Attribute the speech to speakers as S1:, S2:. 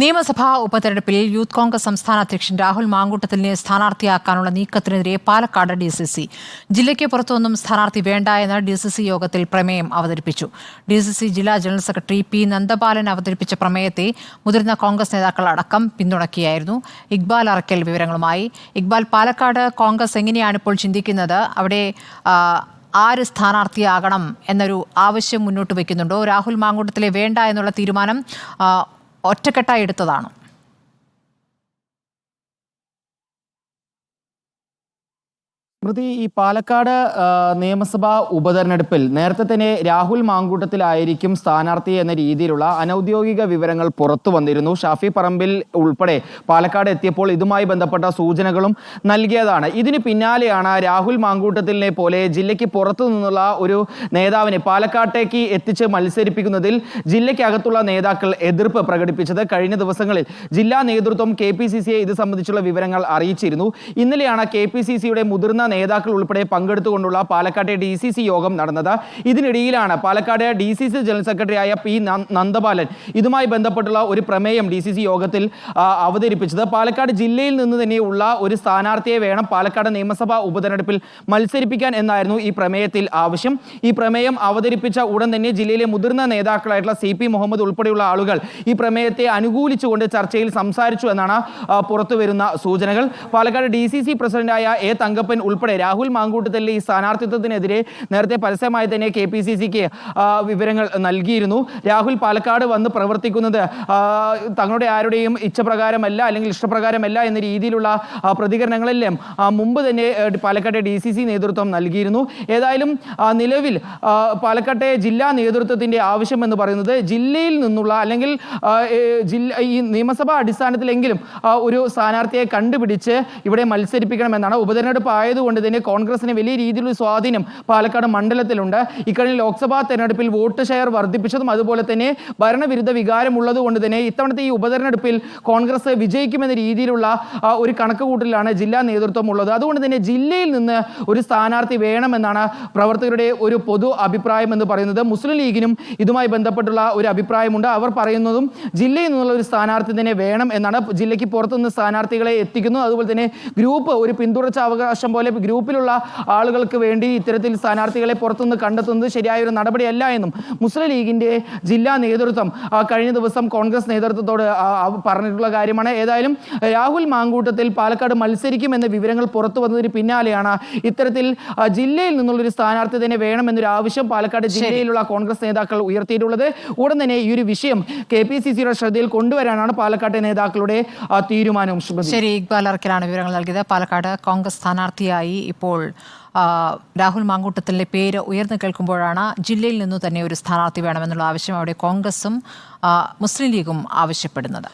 S1: നിയമസഭാ ഉപതെരഞ്ഞെടുപ്പിൽ യൂത്ത് കോൺഗ്രസ് സംസ്ഥാന അധ്യക്ഷൻ രാഹുൽ മാങ്കൂട്ടത്തിലിനെ സ്ഥാനാർത്ഥിയാക്കാനുള്ള നീക്കത്തിനെതിരെ പാലക്കാട് DCC ജില്ലയ്ക്ക് പുറത്തുനിന്നും സ്ഥാനാർത്ഥി വേണ്ട എന്ന DCC യോഗത്തിൽ പ്രമേയം അവതരിപ്പിച്ചു. DCC ജില്ലാ ജനറൽ സെക്രട്ടറി P. നന്ദബാലൻ അവതരിപ്പിച്ച പ്രമേയത്തെ മുതിർന്ന കോൺഗ്രസ് നേതാക്കൾ അടക്കം പിന്തുണയ്ക്കുകയായിരുന്നു. ഇക്ബാൽ അറക്കൽ വിവരങ്ങളുമായി. ഇക്ബാൽ, പാലക്കാട് കോൺഗ്രസ് എങ്ങനെയാണ് ഇപ്പോൾ ചിന്തിക്കുന്നത്? അവിടെ ആര് സ്ഥാനാർത്ഥിയാകണം എന്നൊരു ആവശ്യം മുന്നോട്ട് വയ്ക്കുന്നുണ്ടോ? രാഹുൽ മാങ്കൂട്ടത്തിലെ വേണ്ട എന്നുള്ള തീരുമാനം ഒറ്റക്കെട്ടായി എടുത്തതാണ്?
S2: സ്മൃതി, ഈ പാലക്കാട് നിയമസഭാ ഉപതെരഞ്ഞെടുപ്പിൽ നേരത്തെ തന്നെ രാഹുൽ മാങ്കൂട്ടത്തിലായിരിക്കും സ്ഥാനാർത്ഥി എന്ന രീതിയിലുള്ള അനൌദ്യോഗിക വിവരങ്ങൾ പുറത്തു വന്നിരുന്നു. ഷാഫി പറമ്പിൽ ഉൾപ്പെടെ പാലക്കാട് എത്തിയപ്പോൾ ഇതുമായി ബന്ധപ്പെട്ട സൂചനകളും നൽകിയതാണ്. ഇതിന് പിന്നാലെയാണ് രാഹുൽ മാങ്കൂട്ടത്തിലിനെ പോലെ ജില്ലയ്ക്ക് പുറത്തു നിന്നുള്ള ഒരു നേതാവിനെ പാലക്കാട്ടേക്ക് എത്തിച്ച് മത്സരിപ്പിക്കുന്നതിൽ ജില്ലയ്ക്കകത്തുള്ള നേതാക്കൾ എതിർപ്പ് പ്രകടിപ്പിച്ചത്. കഴിഞ്ഞ ദിവസങ്ങളിൽ ജില്ലാ നേതൃത്വം KPCCയെ ഇത് സംബന്ധിച്ചുള്ള വിവരങ്ങൾ അറിയിച്ചിരുന്നു. ഇന്നലെയാണ് KPCCയുടെ മുതിർന്ന നേതാക്കൾ ഉൾപ്പെടെ പങ്കെടുത്തുകൊണ്ടുള്ള പാലക്കാട്ടെ DCC യോഗം നടന്നത്. ഇതിനിടയിലാണ് പാലക്കാട് DCC ജനറൽ സെക്രട്ടറിയായ P. നന്ദബാലൻ ഇതുമായി ബന്ധപ്പെട്ടുള്ള ഒരു പ്രമേയം DCC യോഗത്തിൽ അവതരിപ്പിച്ചത്. പാലക്കാട് ജില്ലയിൽ നിന്ന് തന്നെയുള്ള ഒരു സ്ഥാനാർത്ഥിയെ വേണം പാലക്കാട് നിയമസഭാ ഉപതെരഞ്ഞെടുപ്പിൽ മത്സരിപ്പിക്കാൻ എന്നായിരുന്നു ഈ പ്രമേയത്തിൽ ആവശ്യം. ഈ പ്രമേയം അവതരിപ്പിച്ച ഉടൻ തന്നെ ജില്ലയിലെ മുതിർന്ന നേതാക്കളായിട്ടുള്ള CP മുഹമ്മദ് ഉൾപ്പെടെയുള്ള ആളുകൾ ഈ പ്രമേയത്തെ അനുകൂലിച്ചുകൊണ്ട് ചർച്ചയിൽ സംസാരിച്ചു എന്നാണ് പുറത്തുവരുന്ന സൂചനകൾ. പാലക്കാട് DCC പ്രസിഡന്റായ A. തങ്കപ്പൻ ഉൾപ്പെടെ രാഹുൽ മാങ്കൂട്ടത്തിലെ ഈ സ്ഥാനാർത്ഥിത്വത്തിനെതിരെ നേരത്തെ പരസ്യമായി തന്നെ KPCCക്ക് വിവരങ്ങൾ നൽകിയിരുന്നു. രാഹുൽ പാലക്കാട് വന്ന് പ്രവർത്തിക്കുന്നത് തങ്ങളുടെ ആരുടെയും ഇച്ഛപ്രകാരമല്ല അല്ലെങ്കിൽ ഇഷ്ടപ്രകാരമല്ല എന്ന രീതിയിലുള്ള പ്രതികരണങ്ങളെല്ലാം മുമ്പ് തന്നെ പാലക്കാട്ടെ DCC നേതൃത്വം നൽകിയിരുന്നു. ഏതായാലും നിലവിൽ പാലക്കാട്ടെ ജില്ലാ നേതൃത്വത്തിൻ്റെ ആവശ്യം എന്ന് പറയുന്നത് ജില്ലയിൽ നിന്നുള്ള അല്ലെങ്കിൽ ഈ നിയമസഭാ അടിസ്ഥാനത്തിലെങ്കിലും ഒരു സ്ഥാനാർത്ഥിയെ കണ്ടുപിടിച്ച് ഇവിടെ മത്സരിപ്പിക്കണമെന്നാണ്. ഉപതെരഞ്ഞെടുപ്പ് ആയതുകൊണ്ട് തന്നെ കോൺഗ്രസിന് വലിയ രീതിയിലുള്ള സ്വാധീനം പാലക്കാട് മണ്ഡലത്തിലുണ്ട്. ഇക്കഴിഞ്ഞ ലോക്സഭാ തെരഞ്ഞെടുപ്പിൽ വോട്ട് ഷെയർ വർദ്ധിപ്പിച്ചതും അതുപോലെ തന്നെ ഭരണവിരുദ്ധ വികാരം ഉള്ളതുകൊണ്ട് തന്നെ ഇത്തവണത്തെ ഈ ഉപതെരഞ്ഞെടുപ്പിൽ കോൺഗ്രസ് വിജയിക്കുമെന്ന രീതിയിലുള്ള ഒരു കണക്കുകൂട്ടലാണ് ജില്ലാ നേതൃത്വം ഉള്ളത്. അതുകൊണ്ട് തന്നെ ജില്ലയിൽ നിന്ന് ഒരു സ്ഥാനാർത്ഥി വേണമെന്നാണ് പ്രവർത്തകരുടെ ഒരു പൊതു അഭിപ്രായം എന്ന് പറയുന്നത്. മുസ്ലിം ലീഗിനും ഇതുമായി ബന്ധപ്പെട്ടുള്ള ഒരു അഭിപ്രായമുണ്ട്. അവർ പറയുന്നതും ജില്ലയിൽ നിന്നുള്ള ഒരു സ്ഥാനാർത്ഥി തന്നെ വേണം എന്നാണ്. ജില്ലയ്ക്ക് പുറത്തുനിന്ന് സ്ഥാനാർത്ഥികളെ എത്തിക്കുന്നു. അതുപോലെ തന്നെ ഗ്രൂപ്പ് ഒരു പിന്തുടർച്ച അവകാശം പോലെ ഗ്രൂപ്പിലുള്ള ആളുകൾക്ക് വേണ്ടി ഇത്തരത്തിൽ സ്ഥാനാർത്ഥികളെ പുറത്തുനിന്ന് കണ്ടെത്തുന്നത് ശരിയായൊരു നടപടിയല്ല എന്നും മുസ്ലിം ലീഗിന്റെ ജില്ലാ നേതൃത്വം കഴിഞ്ഞ ദിവസം കോൺഗ്രസ് നേതൃത്വത്തോട് പറഞ്ഞിട്ടുള്ള കാര്യമാണ്. ഏതായാലും രാഹുൽ മാങ്കൂട്ടത്തിൽ പാലക്കാട് മത്സരിക്കുമെന്ന വിവരങ്ങൾ പുറത്തു വന്നതിന് പിന്നാലെയാണ് ഇത്തരത്തിൽ ജില്ലയിൽ നിന്നുള്ളൊരു സ്ഥാനാർത്ഥി തന്നെ വേണമെന്നൊരു ആവശ്യം പാലക്കാട് ജില്ലയിലുള്ള കോൺഗ്രസ് നേതാക്കൾ ഉയർത്തിയിട്ടുള്ളത്. ഉടൻ തന്നെ ഈ ഒരു വിഷയം KPCCയുടെ ശ്രദ്ധയിൽ കൊണ്ടുവരാനാണ് പാലക്കാട്ടെ നേതാക്കളുടെ തീരുമാനം.
S1: ശരി, ഇക്ബാൽ അറക്കലാണ് വിവരങ്ങൾ നൽകിയത്. പാലക്കാട് കോൺഗ്രസ് സ്ഥാനാർത്ഥിയായി ഇപ്പോൾ രാഹുൽ മാങ്കൂട്ടത്തിലെ പേര് ഉയർന്നു കേൾക്കുമ്പോഴാണ് ജില്ലയിൽ നിന്നു തന്നെ ഒരു സ്ഥാനാർത്ഥി വേണമെന്നുള്ള ആവശ്യം അവിടെ കോൺഗ്രസും മുസ്ലിം ലീഗും ആവശ്യപ്പെടുന്നത്.